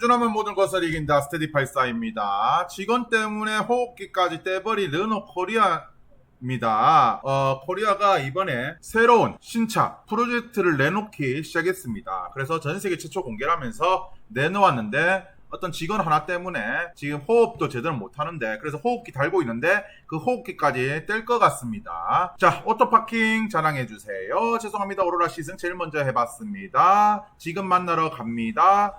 꾸준하면 모든 것을 이긴다. 스테디84입니다. 직원 때문에 호흡기까지 떼버린 르노 코리아입니다. 코리아가 이번에 새로운 신차 프로젝트를 내놓기 시작했습니다. 그래서 전 세계 최초 공개를 하면서 내놓았는데 어떤 직원 하나 때문에 지금 호흡도 제대로 못하는데, 그래서 호흡기 달고 있는데 그 호흡기까지 뗄 것 같습니다. 자, 오토파킹 자랑해주세요. 죄송합니다. 오로라 시승 제일 먼저 해봤습니다. 지금 만나러 갑니다.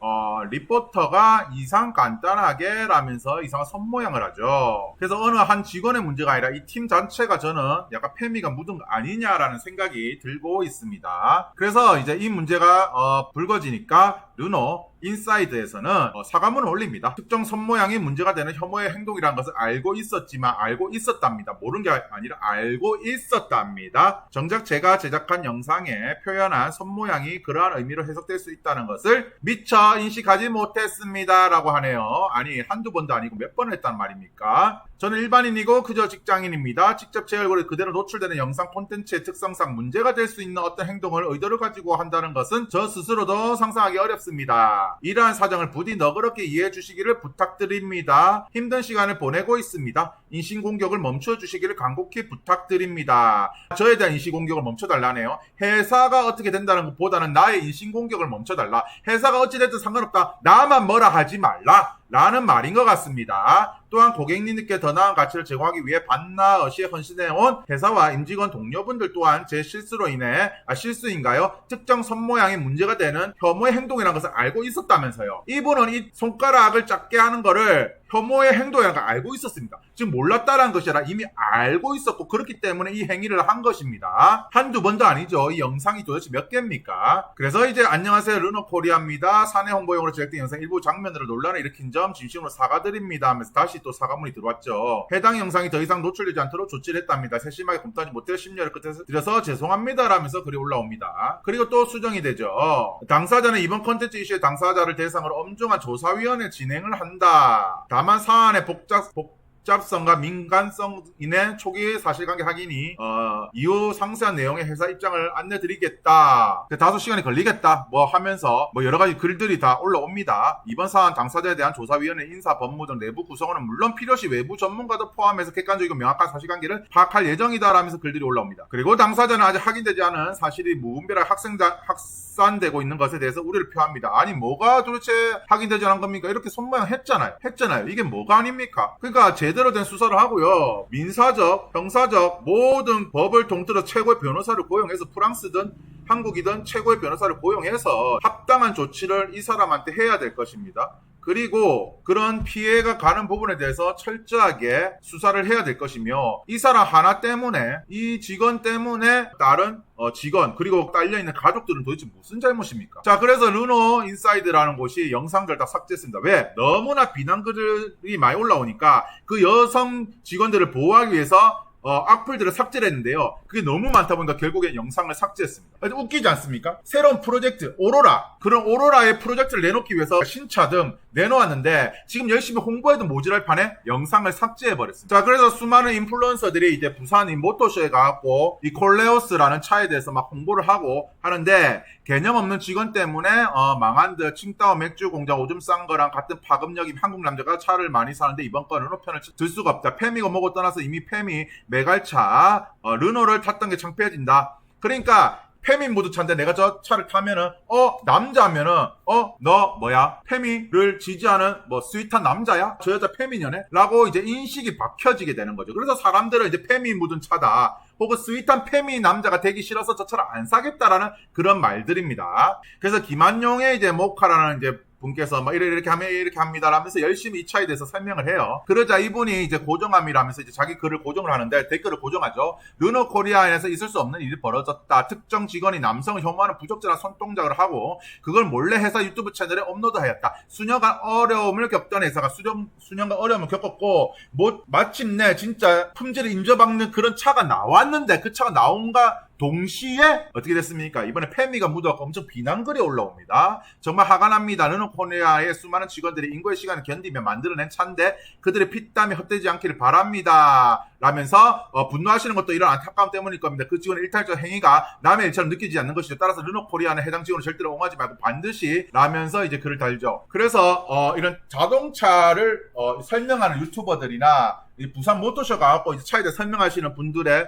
리포터가 이상 간단하게 라면서 이상한 손 모양을 하죠. 그래서 어느 한 직원의 문제가 아니라 이 팀 자체가 저는 약간 페미가 묻은 거 아니냐라는 생각이 들고 있습니다. 그래서 이제 이 문제가 불거지니까 르노 인사이드에서는 사과문을 올립니다. 특정 손 모양이 문제가 되는 혐오의 행동이라는 것을 알고 있었지만 알고 있었답니다. 모르는 게 아니라 알고 있었답니다. 정작 제가 제작한 영상에 표현한 손 모양이 그러한 의미로 해석될 수 있다는 것을 미처 인식하지 못했습니다. 라고 하네요. 아니, 한두 번도 아니고 몇 번을 했단 말입니까? 저는 일반인이고 그저 직장인입니다. 직접 제 얼굴이 그대로 노출되는 영상 콘텐츠의 특성상 문제가 될 수 있는 어떤 행동을 의도를 가지고 한다는 것은 저 스스로도 상상하기 어렵습니다. 이러한 사정을 부디 너그럽게 이해해 주시기를 부탁드립니다. 힘든 시간을 보내고 있습니다. 인신공격을 멈춰주시기를 간곡히 부탁드립니다. 저에 대한 인신공격을 멈춰달라네요. 회사가 어떻게 된다는 것보다는 나의 인신공격을 멈춰달라. 회사가 어찌됐든 상관없다. 나만 뭐라 하지 말라. 라는 말인 것 같습니다. 또한 고객님께 더 나은 가치를 제공하기 위해 반나엇이 헌신해온 회사와 임직원 동료분들 또한 제 실수로 인해 실수인가요? 특정 손 모양이 문제가 되는 혐오의 행동이라는 것을 알고 있었다면서요. 이분은 이 손가락을 작게 하는 거를 혐오의 행동이라는 걸 알고 있었습니다. 지금 몰랐다라는 것이 아니라 이미 알고 있었고 그렇기 때문에 이 행위를 한 것입니다. 한두 번도 아니죠. 이 영상이 도대체 몇 개입니까? 그래서 이제 안녕하세요, 르노 코리아입니다. 사내 홍보용으로 제작된 영상 일부 장면으로 논란을 일으킨 점 진심으로 사과드립니다 하면서 다시 또 사과문이 들어왔죠. 해당 영상이 더 이상 노출되지 않도록 조치를 했답니다. 세심하게 검토하지 못해 심려를 끝에 드려서 죄송합니다 라면서 글이 올라옵니다. 그리고 또 수정이 되죠. 당사자는 이번 컨텐츠 이슈의 당사자를 대상으로 엄중한 조사위원회 진행을 한다. 다만 사안의 복잡성과 민감성 인해 초기 사실관계 확인이 이후 상세한 내용의 회사 입장을 안내드리겠다. 다소 시간이 걸리겠다 뭐 하면서 뭐 여러가지 글들이 다 올라옵니다. 이번 사안 당사자에 대한 조사위원회 인사 법무 등 내부 구성원은 물론 필요시 외부 전문가도 포함해서 객관적이고 명확한 사실관계를 파악할 예정이다 라면서 글들이 올라옵니다. 그리고 당사자는 아직 확인되지 않은 사실이 무분별하게 확산되고 있는 것에 대해서 우려를 표합니다. 아니 뭐가 도대체 확인되지 않은 겁니까? 이렇게 손모양 했잖아요. 이게 뭐가 아닙니까? 그러니까 제대로 된 수사를 하고요. 민사적, 형사적 모든 법을 통틀어 최고의 변호사를 고용해서 프랑스든 한국이든 최고의 변호사를 고용해서 합당한 조치를 이 사람한테 해야 될 것입니다. 그리고 그런 피해가 가는 부분에 대해서 철저하게 수사를 해야 될 것이며, 이 사람 하나 때문에, 이 직원 때문에 다른 직원 그리고 딸려있는 가족들은 도대체 무슨 잘못입니까? 자, 그래서 르노 인사이드라는 곳이 영상들 다 삭제했습니다. 왜? 너무나 비난글이 많이 올라오니까 그 여성 직원들을 보호하기 위해서 악플들을 삭제를 했는데요. 그게 너무 많다 보니까 결국엔 영상을 삭제했습니다. 웃기지 않습니까? 새로운 프로젝트 오로라, 그런 오로라의 프로젝트를 내놓기 위해서 신차 등 내놓았는데 지금 열심히 홍보해도 모자랄 판에 영상을 삭제해버렸습니다. 자, 그래서 수많은 인플루언서들이 이제 부산 이 모토쇼에 가갖고 이 콜레오스라는 차에 대해서 막 홍보를 하고 하는데, 개념 없는 직원 때문에 망한 듯 칭따오 맥주 공장 오줌 싼 거랑 같은 파급력인 한국 남자가 차를 많이 사는데 이번 건 르노 편을 들 수가 없다. 페미고 뭐고 떠나서 이미 페미 메갈차 르노를 탔던 게 창피해진다. 그러니까 페미 모드 차인데 내가 저 차를 타면은 남자면은 너 뭐야? 페미를 지지하는 뭐 스윗한 남자야? 저 여자 페미녀네? 라고 이제 인식이 박혀지게 되는 거죠. 그래서 사람들은 이제 페미 묻은 차다, 혹은 스윗한 페미 남자가 되기 싫어서 저 차를 안 사겠다라는 그런 말들입니다. 그래서 김한용의 이제 모카라는 이제 분께서 막 이렇게 하면 이렇게 합니다 라면서 열심히 이 차에 대해서 설명을 해요. 그러자 이분이 이제 고정함이라면서 이제 자기 글을 고정을 하는데 댓글을 고정하죠. 르노 코리아에서 있을 수 없는 일이 벌어졌다. 특정 직원이 남성을 혐오하는 부적절한 손동작을 하고 그걸 몰래 회사 유튜브 채널에 업로드하였다. 수년간 어려움을 겪던 회사가 수년간 어려움을 겪었고 마침내 진짜 품질을 인정받는 그런 차가 나왔는데, 그 차가 나온가 동시에 어떻게 됐습니까? 이번에 페미가 묻어갖고 엄청 비난글이 올라옵니다. 정말 화가 납니다. 르노 코리아의 수많은 직원들이 인고의 시간을 견디며 만들어낸 차인데 그들의 피땀이 헛되지 않기를 바랍니다. 라면서 분노하시는 것도 이런 안타까움 때문일 겁니다. 그 직원의 일탈적 행위가 남의 일처럼 느끼지 않는 것이죠. 따라서 르노코리아는 해당 직원을 절대로 옹호하지 말고 반드시 라면서 이제 글을 달죠. 그래서 이런 자동차를 설명하는 유튜버들이나 부산 모터쇼 가갖고 이제 차에 대해 설명하시는 분들의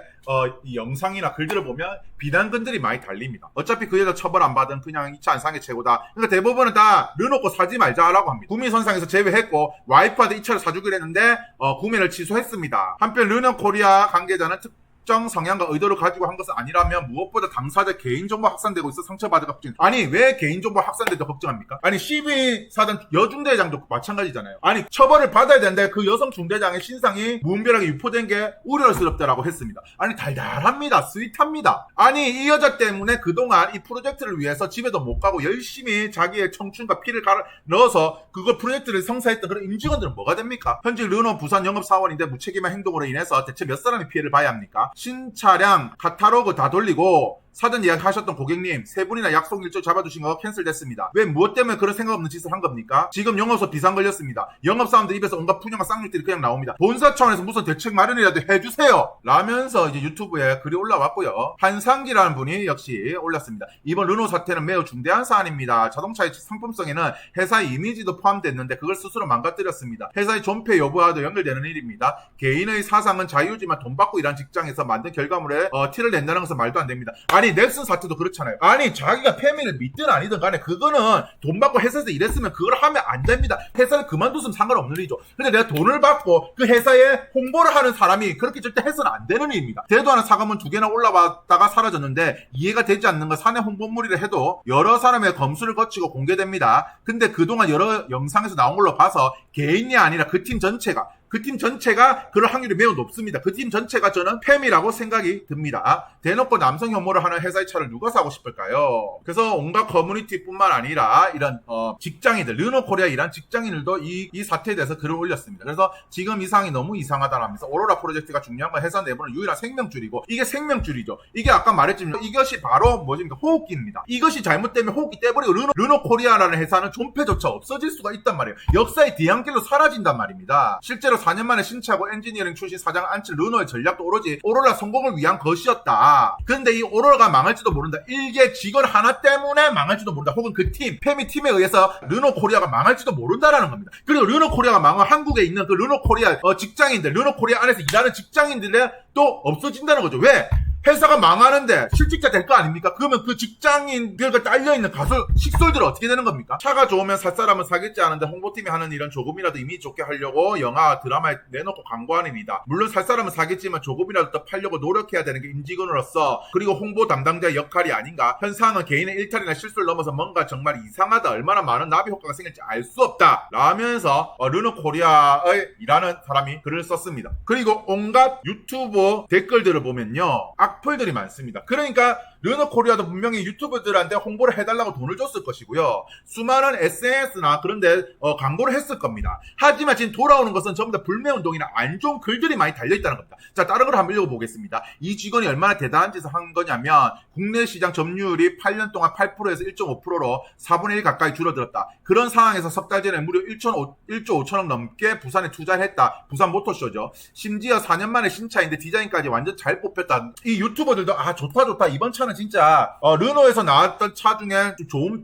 이 영상이나 글들을 보면 비난글들이 많이 달립니다. 어차피 그 여자 처벌 안 받은 그냥 이 차 안 산 게 최고다. 그러니까 대부분은 다 르노코 사지 말자라고 합니다. 구매선상에서 제외했고 와이프한테 이 차를 사주기로 했는데 구매를 취소했습니다. 한편 르노코리아 관계자는 특정 성향과 의도를 가지고 한 것은 아니라면 무엇보다 당사자 개인정보 확산되고 있어 상처받을까 걱정. 아니 왜 개인정보 확산될까 걱정합니까? 아니 시비 사단 여중대장도 마찬가지잖아요. 아니 처벌을 받아야 되는데 그 여성 중대장의 신상이 무분별하게 유포된 게 우려스럽다라고 했습니다. 아니 달달합니다. 스윗합니다. 아니 이 여자 때문에 그동안 이 프로젝트를 위해서 집에도 못 가고 열심히 자기의 청춘과 피를 넣어서 그걸 프로젝트를 성사했던 그런 임직원들은 뭐가 됩니까? 현직 르노 부산 영업사원인데 무책임한 행동으로 인해서 대체 몇 사람이 피해를 봐야 합니까? 신차량 카탈로그 다 돌리고 사전 예약하셨던 고객님 3분이나 약속 일정 잡아두신 거 캔슬됐습니다. 왜 무엇 때문에 그런 생각 없는 짓을 한 겁니까? 지금 영업소 비상 걸렸습니다. 영업사원들 입에서 온갖 푸념과 쌍욕들이 그냥 나옵니다. 본사 차원에서 무슨 대책 마련이라도 해주세요 라면서 이제 유튜브에 글이 올라왔고요. 한상기라는 분이 역시 올렸습니다. 이번 르노 사태는 매우 중대한 사안입니다. 자동차의 상품성에는 회사의 이미지도 포함됐는데 그걸 스스로 망가뜨렸습니다. 회사의 존폐 여부와도 연결되는 일입니다. 개인의 사상은 자유지만 돈 받고 일한 직장에서 만든 결과물에 티를 낸다는 것은 말도 안 됩니다. 아니 넬슨 사태도 그렇잖아요. 아니 자기가 페미를 믿든 아니든 간에 그거는 돈 받고 회사에서 일했으면 그걸 하면 안 됩니다. 회사를 그만뒀으면 상관없는 일이죠. 근데 내가 돈을 받고 그 회사에 홍보를 하는 사람이 그렇게 절대 해서는 안 되는 일입니다. 대도 하나 사과문 2개나 올라왔다가 사라졌는데 이해가 되지 않는 건 사내 홍보물이라 해도 여러 사람의 검수를 거치고 공개됩니다. 근데 그동안 여러 영상에서 나온 걸로 봐서 개인이 아니라 그 팀 전체가 그럴 확률이 매우 높습니다. 그 팀 전체가 저는 팸이라고 생각이 듭니다. 대놓고 남성 혐오를 하는 회사의 차를 누가 사고 싶을까요? 그래서 온갖 커뮤니티뿐만 아니라 이런 직장인들, 르노코리아 이란 직장인들도 이 사태에 대해서 글을 올렸습니다. 그래서 지금 이 상황이 너무 이상하다라면서 오로라 프로젝트가 중요한 건 회사 내부는 유일한 생명줄이고 이게 생명줄이죠. 이게 아까 말했지만 이것이 바로 뭐입니까? 호흡기입니다. 이것이 잘못되면 호흡기 떼버리고 르노코리아라는 회사는 존폐조차 없어질 수가 있단 말이에요. 역사의 뒤안길로 사라진단 말입니다. 실제로 4년 만에 신차고 엔지니어링 출신 사장 안칠 르노의 전략도 오로지 오로라 성공을 위한 것이었다. 그런데 이 오로라가 망할지도 모른다. 일개 직원 하나 때문에 망할지도 모른다. 혹은 그 팀, 페미 팀에 의해서 르노 코리아가 망할지도 모른다라는 겁니다. 그리고 르노 코리아가 망한 한국에 있는 그 르노 코리아 직장인들, 르노 코리아 안에서 일하는 직장인들의 또 없어진다는 거죠. 왜? 회사가 망하는데 실직자 될 거 아닙니까? 그러면 그 직장인들과 딸려있는 가설, 식솔들은 어떻게 되는 겁니까? 차가 좋으면 살 사람은 사겠지 하는데 홍보팀이 하는 이런 조금이라도 이미지 좋게 하려고 영화, 드라마에 내놓고 광고하는 일이다. 물론 살 사람은 사겠지만 조금이라도 더 팔려고 노력해야 되는 게 임직원으로서 그리고 홍보 담당자의 역할이 아닌가. 현상은 개인의 일탈이나 실수를 넘어서 뭔가 정말 이상하다. 얼마나 많은 나비 효과가 생길지 알 수 없다. 라면서 르노 코리아의 일하는 사람이 글을 썼습니다. 그리고 온갖 유튜브 댓글들을 보면요. 악플들이 많습니다. 그러니까 르노 코리아도 분명히 유튜버들한테 홍보를 해달라고 돈을 줬을 것이고요. 수많은 SNS나 그런데 광고를 했을 겁니다. 하지만 지금 돌아오는 것은 전부 다 불매운동이나 안 좋은 글들이 많이 달려있다는 겁니다. 자, 다른 걸 한번 읽어보겠습니다. 이 직원이 얼마나 대단한 짓을 한 거냐면 국내 시장 점유율이 8년 동안 8%에서 1.5%로 4분의 1 가까이 줄어들었다. 그런 상황에서 석 달 전에 무려 1조 5천억 넘게 부산에 투자를 했다. 부산 모터쇼죠. 심지어 4년 만에 신차인데 디자인까지 완전 잘 뽑혔다. 이 유튜버들도 좋다 이번 차는 진짜 르노에서 나왔던 차 중에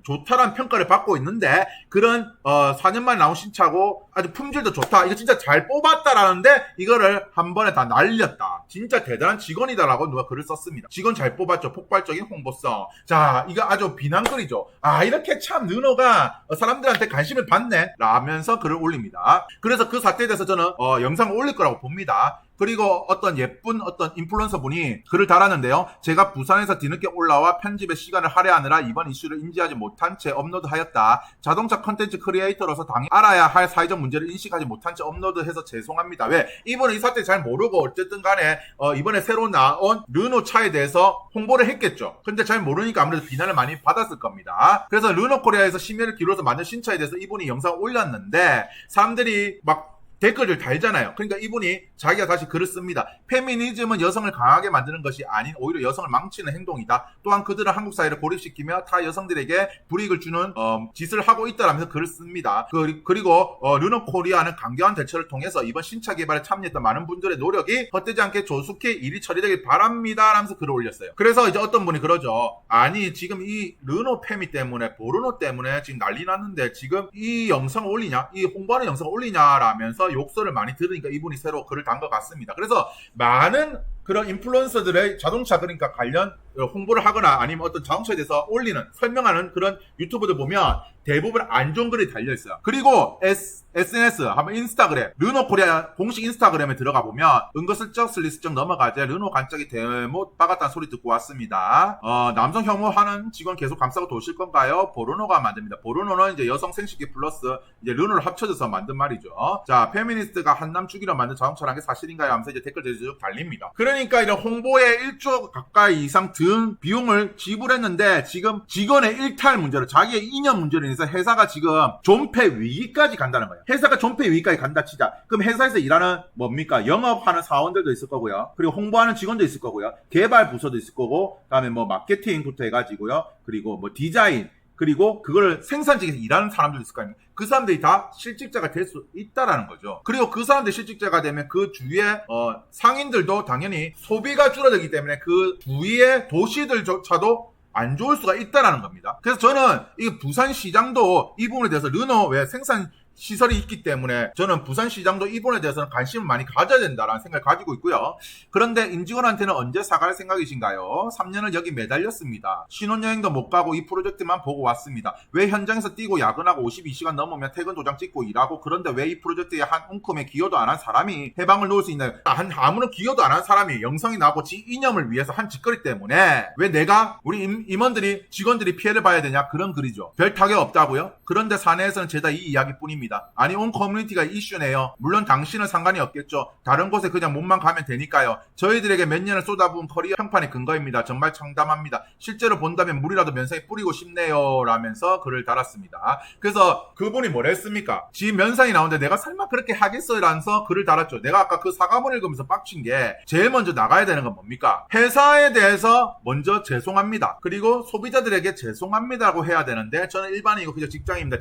좋다라는 평가를 받고 있는데 그런 4년 만에 나온 신차고 아주 품질도 좋다. 이거 진짜 잘 뽑았다라는데 이거를 한 번에 다 날렸다. 진짜 대단한 직원이다라고 누가 글을 썼습니다. 직원 잘 뽑았죠. 폭발적인 홍보성. 자, 이거 아주 비난글이죠. 이렇게 참 르노가 사람들한테 관심을 받네 라면서 글을 올립니다. 그래서 그 사태에 대해서 저는 영상을 올릴 거라고 봅니다. 그리고 어떤 예쁜 어떤 인플루언서 분이 글을 달았는데요. 제가 부산에서 뒤늦게 올라와 편집에 시간을 할애하느라 이번 이슈를 인지하지 못한 채 업로드하였다. 자동차 컨텐츠 크리에이터로서 당연히 알아야 할 사회적 문제를 인식하지 못한 채 업로드해서 죄송합니다. 왜? 이번에 이 사태 잘 모르고 어쨌든 간에 이번에 새로 나온 르노 차에 대해서 홍보를 했겠죠. 근데 잘 모르니까 아무래도 비난을 많이 받았을 겁니다. 그래서 르노 코리아에서 심혈을 기울여서 만든 신차에 대해서 이분이 영상을 올렸는데 사람들이 막 댓글을 달잖아요. 그러니까 이분이 자기가 다시 글을 씁니다. 페미니즘은 여성을 강하게 만드는 것이 아닌 오히려 여성을 망치는 행동이다. 또한 그들은 한국 사회를 고립시키며 타 여성들에게 불이익을 주는 짓을 하고 있다라면서 글을 씁니다. 그리고 르노코리아는 강경한 대처를 통해서 이번 신차 개발에 참여했던 많은 분들의 노력이 헛되지 않게 조속히 일이 처리되길 바랍니다 라면서 글을 올렸어요. 그래서 이제 어떤 분이 그러죠. 아니 지금 이 르노 페미 때문에 보르노 때문에 지금 난리 났는데 지금 이 영상을 올리냐, 이 홍보하는 영상을 올리냐라면서 욕설을 많이 들으니까 이분이 새로 글을 단 것 같습니다. 그래서 많은 그런 인플루언서들의 자동차 그러니까 관련 홍보를 하거나 아니면 어떤 자동차에 대해서 올리는 설명하는 그런 유튜버들 보면 대부분 안 좋은 글이 달려있어요. 그리고 SNS 하면 인스타그램 르노코리아 공식 인스타그램에 들어가 보면 은근슬쩍 슬리슬쩍 넘어가자 르노 간짝이 대못 박았다는 소리 듣고 왔습니다. 남성 혐오하는 직원 계속 감싸고 도실 건가요? 보르노가 만듭니다. 보르노는 이제 여성 생식기 플러스 이제 르노를 합쳐져서 만든 말이죠. 자, 페미니스트가 한남 죽이려 만든 자동차라는 게 사실인가요? 하면서 이제 댓글 쭉 달립니다. 그러니까 이런 홍보에 1조 가까이 이상 든 비용을 지불했는데 지금 직원의 일탈 문제로 자기의 이념 문제로 인해서 회사가 지금 존폐 위기까지 간다는 거예요. 회사가 존폐 위기까지 간다 치자. 그럼 회사에서 일하는 뭡니까? 영업하는 사원들도 있을 거고요. 그리고 홍보하는 직원도 있을 거고요. 개발 부서도 있을 거고, 그다음에 뭐 마케팅부터 해가지고요. 그리고 뭐 디자인, 그리고 그걸 생산직에서 일하는 사람들도 있을 거 아닙니까? 그 사람들이 다 실직자가 될 수 있다라는 거죠. 그리고 그 사람들이 실직자가 되면 그 주위에 상인들도 당연히 소비가 줄어들기 때문에 그 주위의 도시들조차도 안 좋을 수가 있다라는 겁니다. 그래서 저는 이 부산시장도 이 부분에 대해서 르노 왜 생산 시설이 있기 때문에 저는 부산시장도 이 부분에 대해서는 관심을 많이 가져야 된다라는 생각을 가지고 있고요. 그런데 임직원한테는 언제 사갈 생각이신가요? 3년을 여기 매달렸습니다. 신혼여행도 못 가고 이 프로젝트만 보고 왔습니다. 왜 현장에서 뛰고 야근하고 52시간 넘으면 퇴근 도장 찍고 일하고 그런데 왜 이 프로젝트에 한 움큼의 기여도 안 한 사람이 해방을 놓을 수 있나요? 아무런 기여도 안 한 사람이 영상이 나오고 지 이념을 위해서 한 짓거리 때문에 왜 내가 우리 임원들이 직원들이 피해를 봐야 되냐 그런 글이죠. 별 타격 없다고요? 그런데 사내에서는 죄다 이 이야기뿐입니다. 아니 온 커뮤니티가 이슈네요. 물론 당신은 상관이 없겠죠. 다른 곳에 그냥 몸만 가면 되니까요. 저희들에게 몇 년을 쏟아부은 커리어 평판의 근거입니다. 정말 청담합니다. 실제로 본다면 물이라도 면상에 뿌리고 싶네요 라면서 글을 달았습니다. 그래서 그분이 뭐라 했습니까? 지 면상이 나오는데 내가 설마 그렇게 하겠어요 라면서 글을 달았죠. 내가 아까 그 사과문 읽으면서 빡친 게 제일 먼저 나가야 되는 건 뭡니까? 회사에 대해서 먼저 죄송합니다. 그리고 소비자들에게 죄송합니다라고 해야 되는데 저는 일반인이고 그저 직장입니다.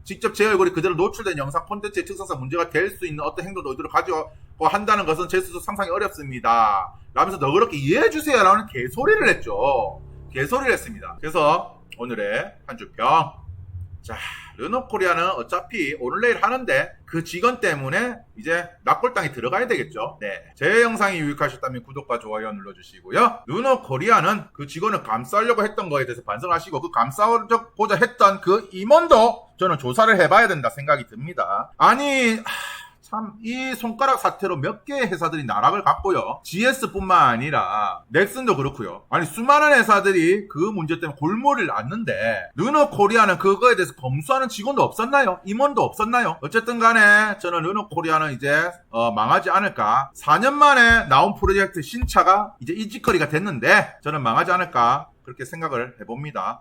직접 제 얼굴이 그대로 노출된 영상 콘텐츠의 특성상 문제가 될 수 있는 어떤 행동 의도를 가지고 한다는 것은 제 스스로 상상이 어렵습니다. 라면서 너그럽게 이해해주세요 라는 개소리를 했죠. 개소리를 했습니다. 그래서 오늘의 한 줄 평. 자, 르노코리아는 어차피 오늘 내일 하는데 그 직원 때문에 이제 낙골당에 들어가야 되겠죠. 네, 제 영상이 유익하셨다면 구독과 좋아요 눌러주시고요. 르노코리아는 그 직원을 감싸려고 했던 거에 대해서 반성하시고 그 감싸고자 했던 그 임원도 저는 조사를 해봐야 된다 생각이 듭니다. 아니 참 이 손가락 사태로 몇 개의 회사들이 나락을 갔고요. GS뿐만 아니라 넥슨도 그렇고요. 아니 수많은 회사들이 그 문제 때문에 골몰을 놨는데 르노코리아는 그거에 대해서 검수하는 직원도 없었나요? 임원도 없었나요? 어쨌든 간에 저는 르노코리아는 이제 망하지 않을까. 4년 만에 나온 프로젝트 신차가 이제 이직거리가 됐는데 저는 망하지 않을까 그렇게 생각을 해봅니다.